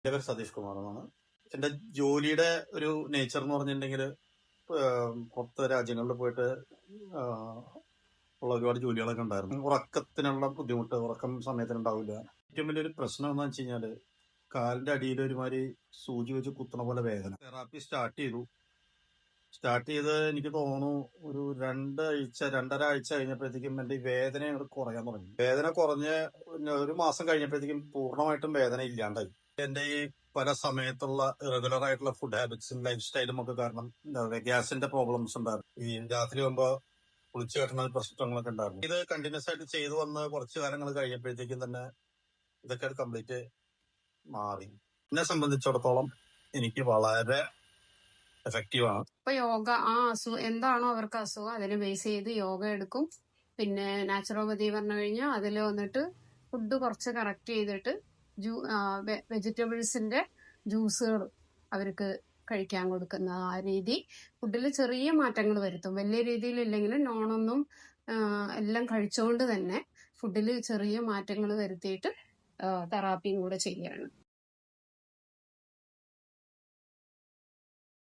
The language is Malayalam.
എൻ്റെ പേര് സതീഷ് കുമാർ എന്നാണ്. എൻ്റെ ജോലിയുടെ ഒരു നേച്ചർ എന്ന് പറഞ്ഞിട്ടുണ്ടെങ്കിൽ പുറത്ത് രാജ്യങ്ങളിൽ പോയിട്ട് ഉള്ള ഒരുപാട് ജോലികളൊക്കെ ഉണ്ടായിരുന്നു. ഉറക്കത്തിനുള്ള ബുദ്ധിമുട്ട്, ഉറക്കം സമയത്തിന് ഉണ്ടാവില്ല. ഏറ്റവും വലിയൊരു പ്രശ്നം എന്ന് വെച്ച് കഴിഞ്ഞാല് കാലിന്റെ അടിയിൽ ഒരുമാതിരി സൂചി വെച്ച് കുത്തണ പോലെ വേദന. തെറാപ്പി സ്റ്റാർട്ട് ചെയ്ത് എനിക്ക് തോന്നുന്നു ഒരു 2 ആഴ്ച കഴിഞ്ഞപ്പോഴത്തേക്കും എന്റെ ഈ വേദന അങ്ങോട്ട് കുറയാൻ തുടങ്ങി. വേദന കുറഞ്ഞ് ഒരു മാസം കഴിഞ്ഞപ്പോഴത്തേക്കും പൂർണ്ണമായിട്ടും വേദന ഇല്ലാണ്ടായി. എന്റെ ഈ പല സമയത്തുള്ള റെഗുലർ ആയിട്ടുള്ള ഫുഡ് ഹാബിറ്റ്സും ലൈഫ് സ്റ്റൈലും ഒക്കെ കാരണം എന്താ പറയുക, ഗ്യാസിന്റെ പ്രോബ്ലംസ് ഉണ്ടായിരുന്നു. ഈ രാത്രി ആകുമ്പോ കുളിച്ചു കെട്ടുന്ന പ്രശ്നങ്ങളൊക്കെ ഉണ്ടായിരുന്നു. ഇത് കണ്ടിന്യൂസ് ആയിട്ട് ചെയ്തു വന്ന് കുറച്ച് കാലങ്ങൾ കഴിഞ്ഞപ്പോഴത്തേക്കും തന്നെ ഇതൊക്കെ കംപ്ലീറ്റ് മാറി. എന്നെ സംബന്ധിച്ചിടത്തോളം എനിക്ക് വളരെ എഫക്റ്റീവ് ആണ്. ഇപ്പൊ യോഗ എന്താണോ അവർക്ക് അസുഖം അതിനെ ബേസ് ചെയ്ത് യോഗ എടുക്കും. പിന്നെ നാച്ചുറോപ്പതി പറഞ്ഞു കഴിഞ്ഞാൽ അതിൽ വന്നിട്ട് ഫുഡ് കുറച്ച് കറക്റ്റ് ചെയ്തിട്ട് വെജിറ്റബിൾസിന്റെ ജ്യൂസുകൾ അവർക്ക് കഴിക്കാൻ കൊടുക്കുന്ന ആ രീതി. ഫുഡിൽ ചെറിയ മാറ്റങ്ങൾ വരുത്തും, വലിയ രീതിയിലില്ലെങ്കിലും നോണൊന്നും എല്ലാം കഴിച്ചുകൊണ്ട് തന്നെ ഫുഡിൽ ചെറിയ മാറ്റങ്ങൾ വരുത്തിയിട്ട് തെറാപ്പിയും കൂടെ ചെയ്യാണ്.